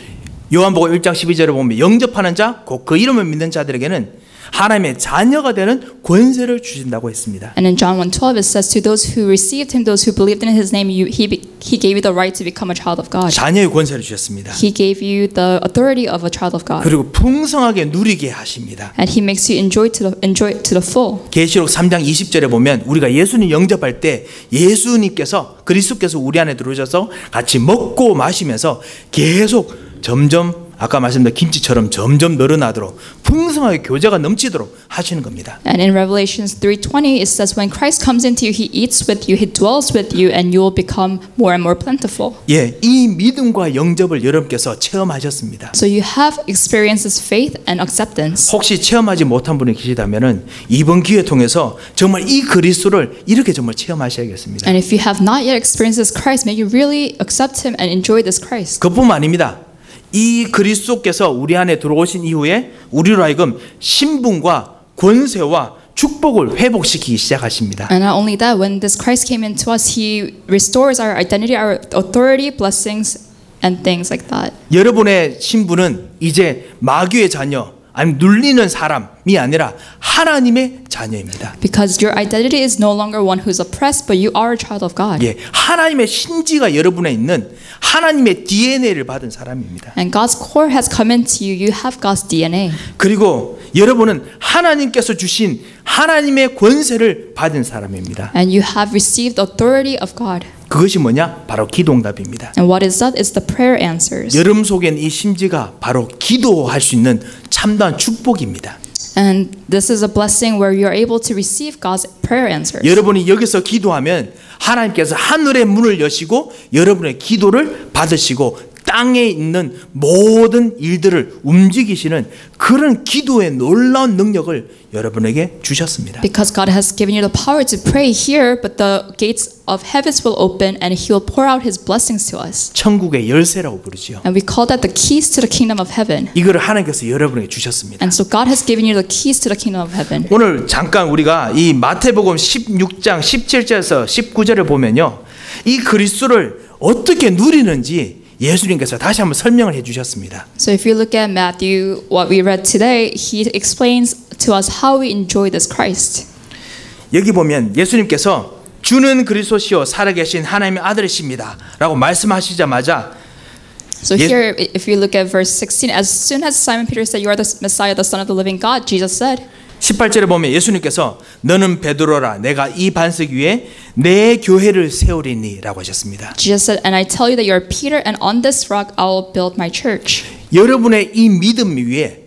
요한복음 1장 12절에 보면 영접하는 자, 곧 그 이름을 믿는 자들에게는 하나님의 자녀가 되는 권세를 주신다고 했습니다. And in John 1:12 it says, to those who received him, those who believed in his name, he gave you the right to become a child of God. 자녀의 권세를 주셨습니다. He gave you the authority of a child of God. 그리고 풍성하게 누리게 하십니다. And he makes you enjoy to the full. 계시록 3장 20절에 보면 우리가 예수님 영접할 때 예수님께서 그리스도께서 우리 안에 들어오셔서 같이 먹고 마시면서 계속 점점 아까 말씀드린 김치처럼 점점 늘어나도록 풍성하게 교제가 넘치도록 하시는 겁니다. And in Revelations 3:20 it says, when Christ comes into you, he eats with you, he dwells with you, and you will become more and more plentiful. 예, 이 믿음과 영접을 여러분께서 체험하셨습니다. So you have experienced this faith and acceptance. 혹시 체험하지 못한 분이 계시다면은 이번 기회 통해서 정말 이 그리스도를 이렇게 정말 체험하셔야겠습니다. And if you have not yet experienced this Christ, may you really accept him and enjoy this Christ. 그뿐만 아닙니다. 이 그리스도께서 우리 안에 들어오신 이후에 우리로 하여금 신분과 권세와 축복을 회복시키기 시작하십니다. And not only that, when this Christ came into us, he restores our identity, our authority, blessings, and things like that. 여러분의 신분은 이제 마귀의 자녀, 아니면 눌리는 사람이 아니라 하나님의 자녀입니다. Because your identity is no longer one who's oppressed, but you are a child of God. 예, 하나님의 심지가 여러분에 있는 하나님의 DNA를 받은 사람입니다. And God's core has come into you. You have God's DNA. 그리고 여러분은 하나님께서 주신 하나님의 권세를 받은 사람입니다. And you have received authority of God. 그것이 뭐냐? 바로 기도응답입니다. And what is that? It's the prayer answers. 여러분 속엔 이 심지가 바로 기도할 수 있는 참다운 축복입니다. And this is a blessing where you're able to receive God's prayer answers. 여러분이 여기서 기도하면 하나님께서 하늘의 문을 여시고 여러분의 기도를 받으시고 땅에 있는 모든 일들을 움직이시는 그런 기도의 놀라운 능력을 여러분에게 주셨습니다. Because God has given you the power to pray here, but the gates of heavens will open and He will pour out His blessings to us. 천국의 열쇠라고 부르지요. And we call that the keys to the kingdom of heaven. 이거를 하나님께서 여러분에게 주셨습니다. And so God has given you the keys to the kingdom of heaven. 오늘 잠깐 우리가 이 마태복음 16장 17절에서 19절을 보면요, 이 그리스도를 어떻게 누리는지 예수님께서 다시 한번 설명을 해주셨습니다. So if you look at Matthew, what we read today, He explains to us how we enjoy this Christ. 여기 보면 예수님께서 주는 그리스도시요 살아계신 하나님의 아들이십니다 라고 말씀하시자마자 So here, if you look at verse 16, as soon as Simon Peter said, "You are the Messiah, the Son of the living God," Jesus said, 18절에 보면 예수님께서 너는 베드로라 내가 이 반석 위에 내 교회를 세우리니 라고 하셨습니다. Jesus said, "And I tell you that you are Peter, and on this rock I will build my church." 여러분의 이 믿음 위에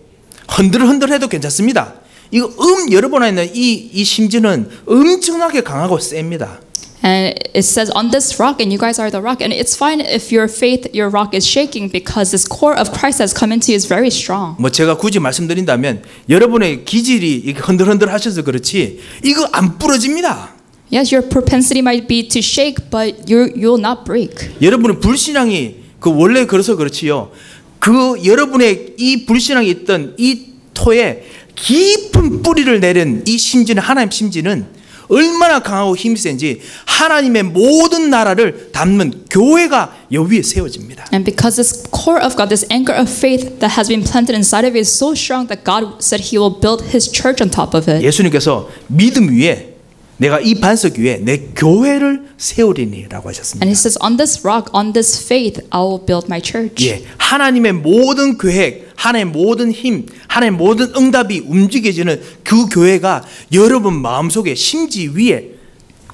흔들흔들해도 괜찮습니다. 이거 여러분 안에 있는 이 심지는 엄청나게 강하고 셉니다. And it says, "On this rock, and you guys are the rock." And it's fine if your faith, your rock is shaking, because this core of Christ has come into you is very strong. 뭐 제가 굳이 말씀드린다면 여러분의 기질이 이렇게 흔들흔들 하셔서 그렇지 이거 안 부러집니다. Yes, your propensity might be to shake, but you'll not break. 여러분의 불신앙이 그 원래 그래서 그렇지요. 그 여러분의 이 불신앙이 있던 이 토에 깊은 뿌리를 내린 이 심지는 하나님 심지는 얼마나 강하고 힘이 센지 하나님의 모든 나라를 담는 교회가 여 위에 세워집니다. And because this core of God, this anchor of faith that has been planted inside of you is so strong that God said He will build His church on top of it. 예수님께서 믿음 위에 내가 이 반석 위에 내 교회를 세우리니라고 하셨습니다. And He says, "On this rock, on this faith, I will build my church." 예, 하나님의 모든 계획, 하나님의 모든 힘, 하나님의 모든 응답이 움직여지는 그 교회가 여러분 마음속에 심지 위에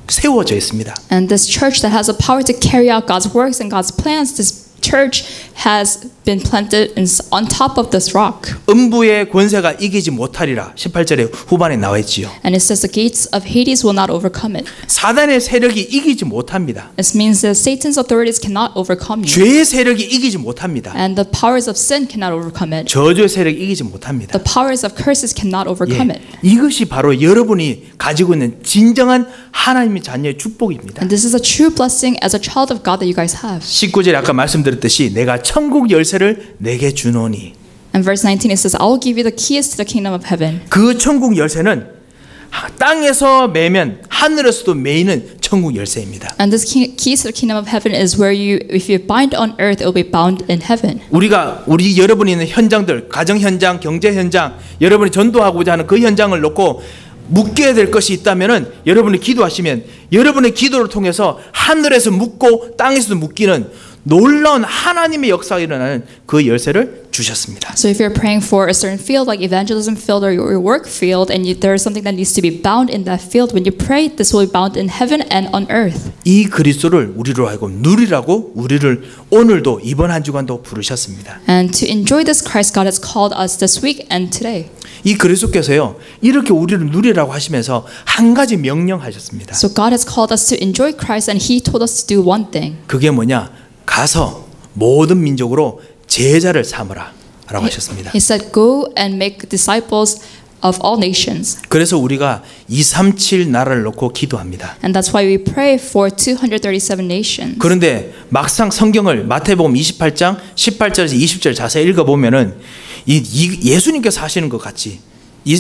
세워져 있습니다. And this church that has the power to carry out God's works and God's plans, this church has been planted on top of this rock. 음부의 권세가 이기지 못하리라 18절에 후반에 나와 있지요. And it says the gates of Hades will not overcome it. 사단의 세력이 이기지 못합니다. This means that Satan's authorities cannot overcome you. 죄의 세력이 이기지 못합니다. And the powers of sin cannot overcome it. 저주의 세력이 이기지 못합니다. The powers of curses cannot overcome it. 이것이 바로 여러분이 가지고 있는 진정한 하나님의 자녀의 축복입니다. And this is a true blessing as a child of God that you guys have. 19절에 아까 말씀드렸듯이 내가 천국 열쇠를 내게 주노니 And verse 19 it says, I will give you the keys to the kingdom of heaven. 그 천국 열쇠는 땅에서 매면 하늘에서도 매이는 천국 열쇠입니다. And this keys to the kingdom of heaven is where you, if you bind on earth, it will be bound in heaven. 우리 여러분이 있는 현장들, 가정 현장, 경제 현장, 여러분이 전도하고자 하는 그 현장을 놓고 묶여야 될 것이 있다면은 여러분이 기도하시면 여러분의 기도를 통해서 하늘에서 묶고 땅에서도 묶이는 놀라운 하나님의 역사가 일어나는 그 열쇠를 주셨습니다. So if you're praying for a certain field like evangelism field or your work field and there is something that needs to be bound in that field, when you pray, this will be bound in heaven and on earth. 이 그리스도를 우리로 하여금 누리라고 우리를 오늘도 이번 한 주간도 부르셨습니다. And to enjoy this Christ, God has called us this week and today. 이 그리스도께서요 이렇게 우리를 누리라고 하시면서 한 가지 명령하셨습니다. So God has called us to enjoy Christ and He told us to do one thing. 그게 뭐냐? 가서 모든 민족으로 제자를 삼으라 라고 하셨습니다. He said, go and make disciples of all nations. 그래서 우리가 237 나라를 놓고 기도합니다. And that's why we pray for 237 nations. 그런데 막상 성경을 마태복음 28장 18절에서 20절 자세히 읽어보면은 예수님께서 하시는 것 같이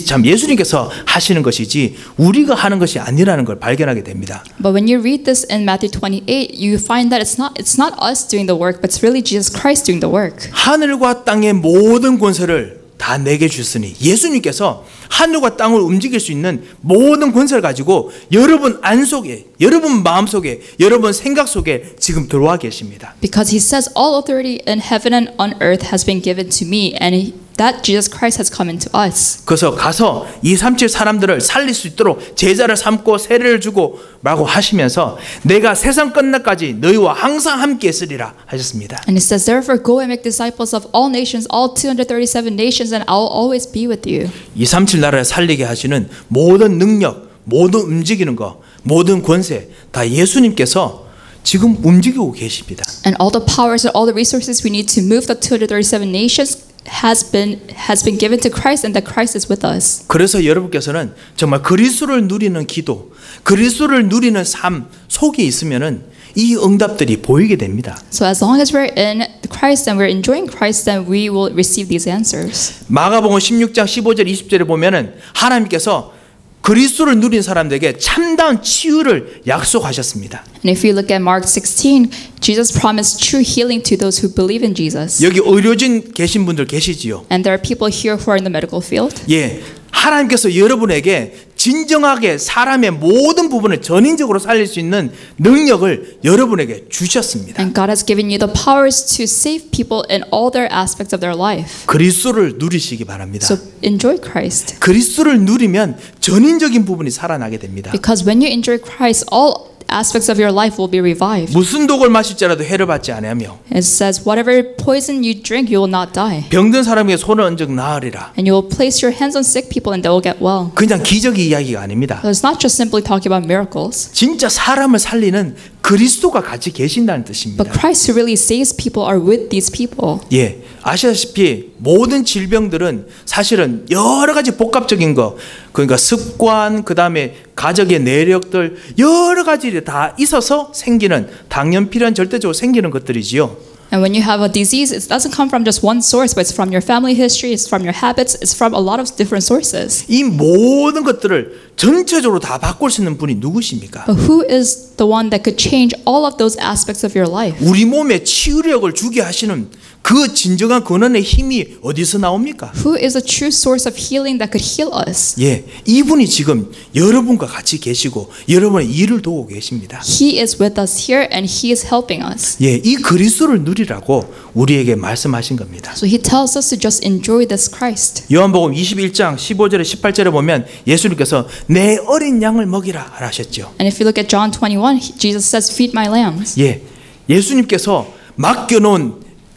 참 예수님께서 하시는 것이지 우리가 하는 것이 아니라는 걸 발견하게 됩니다. But when you read this in Matthew 28, you find that it's not us doing the work, but it's really Jesus Christ doing the work. 하늘과 땅의 모든 권세를 다 내게 주시니 예수님께서 하늘과 땅을 움직일 수 있는 모든 권세를 가지고 여러분 안속에, 여러분 마음속에, 여러분 생각 속에 지금 들어와 계십니다. Because he says all authority in heaven and on earth has been given to me, and that Jesus Christ has come into us. 그래서 가서 237 사람들을 살릴 수 있도록 제자를 삼고 세례를 주고 라고 하시면서 내가 세상 끝날까지 너희와 항상 함께 있으리라 하셨습니다. And it says, therefore go and make disciples of all nations, all 237 nations, and I will always be with you. 237 나라를 살리게 하시는 모든 능력, 모든 움직이는 것, 모든 권세 다 예수님께서 지금 움직이고 계십니다. And all the powers and all the resources we need to move the 237 nations has been given to Christ, and that Christ is with us. 그래서 여러분께서는 정말 그리스도를 누리는 기도, 그리스도를 누리는 삶 속에 있으면은 이 응답들이 보이게 됩니다. So as long as we're in Christ and we're enjoying Christ, then we will receive these answers. 마가복음 16장 15절 20절에 보면은 하나님께서 그리스도를 누린 사람들에게 참다운 치유를 약속하셨습니다. And if you look at Mark 16, Jesus promised true healing to those who believe in Jesus. 여기 의료진 계신 분들 계시지요. And there are people here who are in the medical field. 예, 하나님께서 여러분에게 진정하게 사람의 모든 부분을 전인적으로 살릴 수 있는 능력을 여러분에게 주셨습니다. And God has given you the powers to save people in all their aspects of their life. 그리스도를 누리시기 바랍니다. So enjoy Christ. 그리스도를 누리면 전인적인 부분이 살아나게 됩니다. Because when you enjoy Christ, all aspects of your life will be revived. 무슨 독을 마실지라도 해를 받지 아니하며 It says, whatever poison you drink, you will not die. 병든 사람에게 손을 얹어 나으리라. And you will place your hands on sick people and they will get well. 그냥 기적의 이야기가 아닙니다. So it's not just simply talking about miracles. 진짜 사람을 살리는 그리스도가 같이 계신다는 뜻입니다. But Christ who really saves people are with these people. 예, 아시다시피 모든 질병들은 사실은 여러 가지 복합적인 거, 그러니까 습관, 그 다음에 가족의 내력들 여러 가지들이 다 있어서 생기는 당연필연 절대적으로 생기는 것들이지요. And when you have a disease, it doesn't come from just one source, but it's from your family history, it's from your habits, it's from a lot of different sources. 이 모든 것들을 전체적으로 다 바꿀 수 있는 분이 누구십니까? But who is the one that could change all of those aspects of your life? 우리 몸에 치유력을 주게 하시는 그 진정한 근원의 힘이 어디서 나옵니까? Who is a true source of healing that could heal us? 예, 이분이 지금 여러분과 같이 계시고 여러분의 일을 도우고 계십니다. He is with us here and He is helping us. 예, 이 그리스도를 누리 누리라고 우리에게 말씀하신 겁니다. So he tells us to just enjoy this Christ. 요한복음 21장 15절에 18절에 보면 예수님께서 내 어린 양을 먹이라 하셨죠. And if you look at John 21, Jesus says, feed my lambs. 예, 예수님께서 맡겨놓은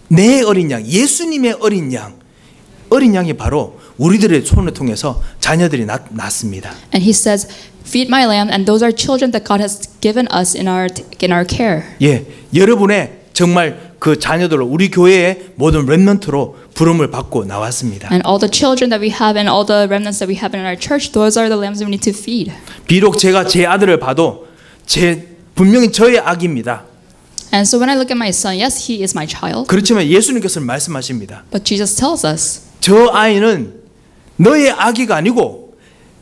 내 어린 양, 예수님의 어린 양이 바로 우리들의 손을 통해서 자녀들이 낳습니다. And he says, feed my lamb, and those are children that God has given us in our care. 예, 여러분의 정말 그 자녀들로 우리 교회의 모든 렘넌트로 부름을 받고 나왔습니다. And all the children that we have and all the remnants that we have in our church, those are the lambs we need to feed. 비록 제가 제 아들을 봐도 분명히 저의 아기입니다. And so when I look at my son, yes, he is my child. 그렇지만 예수님께서 말씀하십니다. But Jesus tells us, 저 아이는 너의 아기가 아니고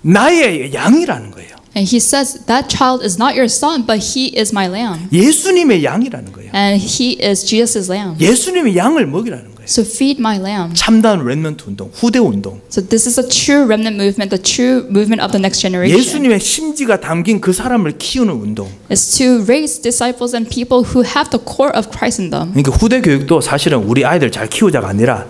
나의 양이라는 거예요. and he says, that child is not your son, but he is my lamb. 예수님의 양이라는 거예요. And he is Jesus' lamb. 예수님의 양을 먹이라는 거예요. So feed my lamb. 참다운 렘넌트 운동, 후대 운동. So this is a true remnant movement, the true movement of the next generation. 예수님의 심지가 담긴 그 사람을 키우는 운동. Is to raise disciples and people who have the core of Christ in them. 그러니까 후대 교육도 사실은 우리 아이들 잘 키우자가 아니라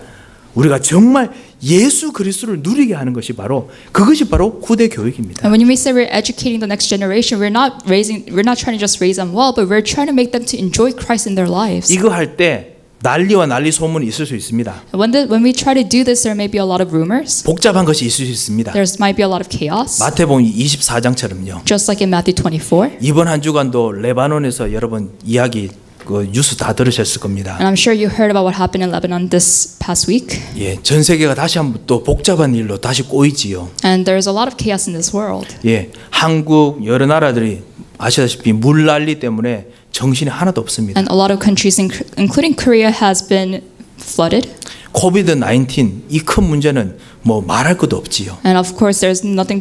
우리가 정말 예수 그리스도를 누리게 하는 것이 바로 그것이 바로 후대 교육입니다. And when we say we're educating the next generation, we're not trying to just raise them well, but we're trying to make them to enjoy Christ in their lives. 이거 할 때 난리와 난리 소문이 있을 수 있습니다. When we try to do this, there may be a lot of rumors. 복잡한 것이 있을 수 있습니다. There might be a lot of chaos. 마태복음 24장처럼요. Just like in Matthew 24. 이번 한 주간도 레바논에서 여러분 이야기 그 뉴스 다 들으셨을 겁니다. And I'm sure you heard about what happened in Lebanon this past week. 예, 전 세계가 다시 한번 또 복잡한 일로 다시 꼬이지요. And there's a lot of chaos in this world. 예, 한국 여러 나라들이 아시다시피 물 난리 때문에 정신이 하나도 없습니다. And a lot of countries, including Korea, has been flooded. 코비드-19 이 큰 문제는 뭐 말할 것도 없지요. And of course, there's nothing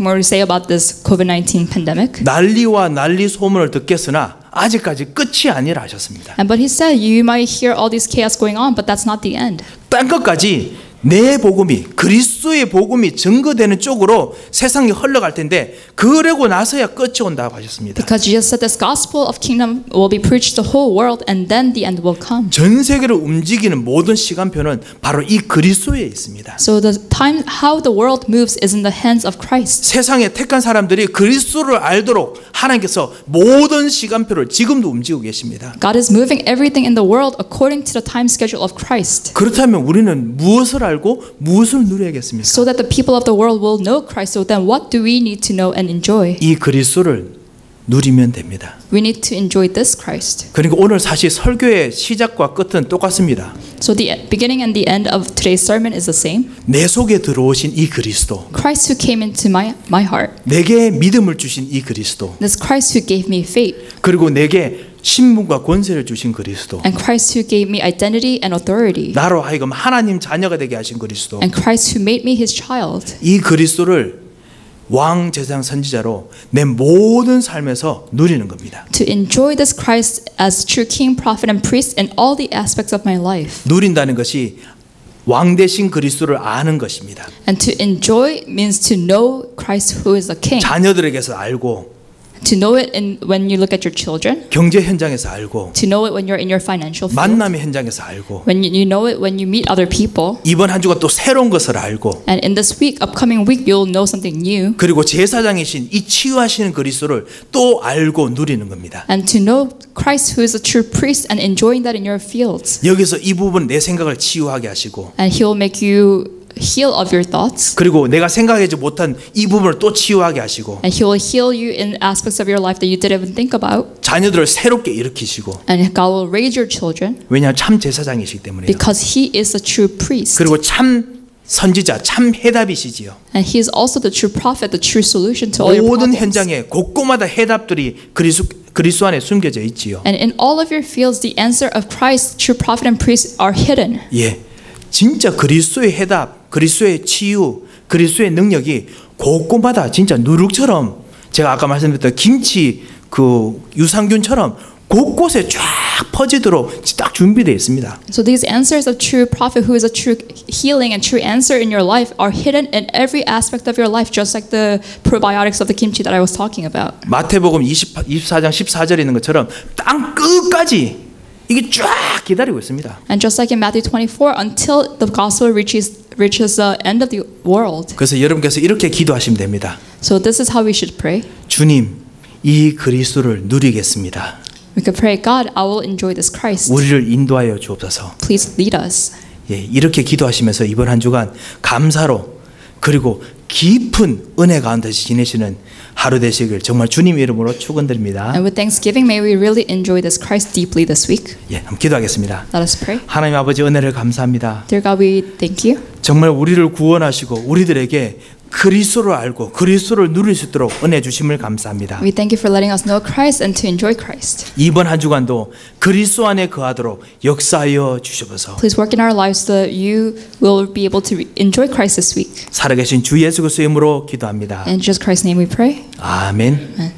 more to say about this COVID-19 pandemic. 난리와 난리 소문을 듣겠으나 아직까지 끝이 아니라 하셨습니다. And but he said, you might hear all this chaos going on, but that's not the end. 딴 것까지 내 복음이 그리스도의 복음이 증거되는 쪽으로 세상이 흘러갈 텐데 그러고 나서야 끝이 온다고 하셨습니다. Because Jesus said this gospel of kingdom will be preached to the whole world, and then the end will come. 전 세계를 움직이는 모든 시간표는 바로 이 그리스도에 있습니다. So the time how the world moves is in the hands of Christ. 세상에 택한 사람들이 그리스도를 알도록 하나님께서 모든 시간표를 지금도 움직이고 계십니다. God is moving everything in the world according to the time schedule of Christ. 그렇다면 우리는 무엇을 알고 무엇을 누려야겠습니까? So that the people of the world will know Christ. So then what do we need to know and enjoy? 이 그리스도를 누리면 됩니다. We need to enjoy this Christ. 그러니까 오늘 사실 설교의 시작과 끝은 똑같습니다. So the beginning and the end of today's sermon is the same. 내 속에 들어오신 이 그리스도, Christ who came into my heart. 내게 믿음을 주신 이 그리스도, This Christ who gave me faith. 그리고 내게 신분과 권세를 주신 그리스도, And Christ who gave me identity and authority. 나로 하여금 하나님 자녀가 되게 하신 그리스도, And Christ who made me his child. 이 그리스도를 왕 제사장 선지자로 내 모든 삶에서 누리는 겁니다. To enjoy this Christ as true king, prophet, and priest in all the aspects of my life. 누린다는 것이 왕 대신 그리스도를 아는 것입니다. And to enjoy means to know Christ who is the king. 자녀들에게서 알고, To know it when you look at your children. 경제 현장에서 알고, To know it when you're in your financial field. 만남의 현장에서 알고, When you know it when you meet other people. 이번 한 주가 또 새로운 것을 알고, And in this week, upcoming week, you'll know something new. 그리고 제사장이신 이 치유하시는 그리스도를 또 알고 누리는 겁니다. And to know Christ who is a true priest and enjoying that in your fields. 여기서 이 부분 내 생각을 치유하게 하시고, And he will make you heal of your thoughts. 그리고 내가 생각하지 못한 이 부분을 또 치유하게 하시고, And he will heal you in aspects of your life that you didn't even think about. 자녀들을 새롭게 일으키시고, And God will raise your children 왜냐하면 참 제사장이시기 때문에요. because he is a true priest. 그리고 참 선지자, 참 해답이시지요. And he is also the true prophet, the true solution to all your 모든 problems. 현장에 곳곳마다 해답들이 그리스도 안에 숨겨져 있지요. And in all of your fields, the answer of Christ, true prophet and priest are hidden. 예, 진짜 그리스도의 해답, 그리스도의 치유, 그리스도의 능력이 곳곳마다 진짜 누룩처럼, 제가 아까 말씀드렸던 김치 그 유산균처럼 곳곳에 쫙 퍼지도록 딱 준비되어 있습니다. So these answers of true prophet, who is a true healing and true answer in your life, are hidden in every aspect of your life, just like the probiotics of the kimchi that I was talking about. 마태복음 24장 14절에 있는 것처럼 땅 끝까지 이게 쫙 기다리고 있습니다. And just like in Matthew 24, until the gospel reaches the end of the world. 그래서 여러분께서 이렇게 기도하시면 됩니다. So this is how we should pray. 주님, 이 그리스도를 누리겠습니다. We could pray, God, I will enjoy this Christ. 우리를 인도하여 주옵소서. Please lead us. 예, 이렇게 기도하시면서 이번 한 주간 감사로 그리고 깊은 은혜 가운데서 지내시는 하루 되시길 정말 주님 이름으로 축원드립니다. And with thanksgiving, may we really enjoy this Christ deeply this week. 예, 한번 기도하겠습니다. Let us pray. 하나님 아버지 은혜를 감사합니다. Dear God, we thank you. 정말 우리를 구원하시고 우리들에게 그리스도를 알고 그리스도를 누릴 수 있도록 은혜 주심을 감사합니다. We thank you for letting us know Christ and to enjoy Christ. 이번 한 주간도 그리스도 안에 거하도록 역사하여 주시옵소서. Please work in our lives so that you will be able to enjoy Christ this week. 살아계신 주 예수 그리스도의 이름으로 기도합니다. In Jesus Christ's name we pray. 아멘. Amen.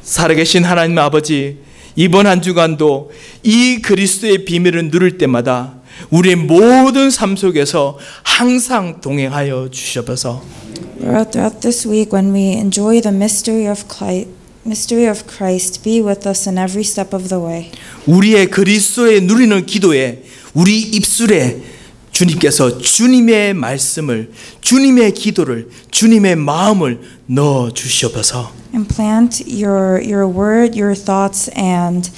살아계신 하나님 아버지, 이번 한 주간도 이 그리스도의 비밀을 누릴 때마다 우리의 모든 삶 속에서 항상 동행하여 주시옵소서. Lord, throughout this week, when we enjoy the mystery of Christ, be with us in every step of the way. 우리의 그리스도의 누리는 기도에 우리 입술에 주님께서 주님의 말씀을, 주님의 기도를, 주님의 마음을 넣어 주시옵소서. Implant your word, your thoughts, and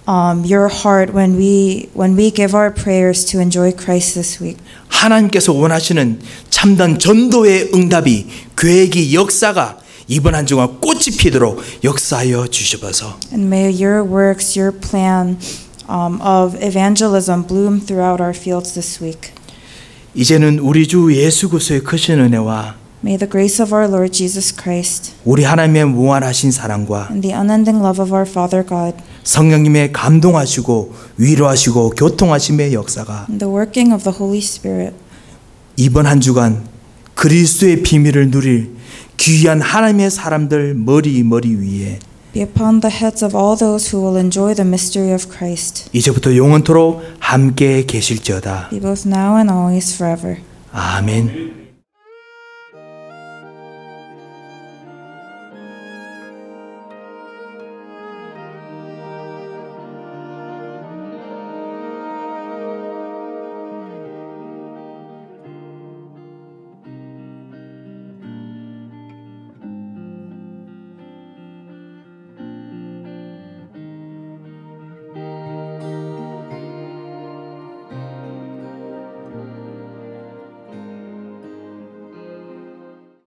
your heart when we give our prayers to enjoy Christ this week. 하나님께서 원하시는 참된 전도의 응답이, 계획이, 역사가 이번 한 주간 꽃이 피도록 역사하여 주시옵소서. And may your works, your plan of evangelism bloom throughout our fields this week. 이제는 우리 주 예수 그리스도의 크신 은혜와 May the grace of our Lord Jesus Christ 우리 하나님의 무한하신 사랑과 and the unending love of our Father God 성령님의 감동하시고 위로하시고 교통하심의 역사가 and the working of the Holy Spirit 이번 한 주간 그리스도의 비밀을 누릴 귀한 하나님의 사람들 머리 위에 be upon the heads of all those who will enjoy the mystery of Christ. 이제부터 영원토록 함께 계실지어다. Be both now and always forever. 아멘.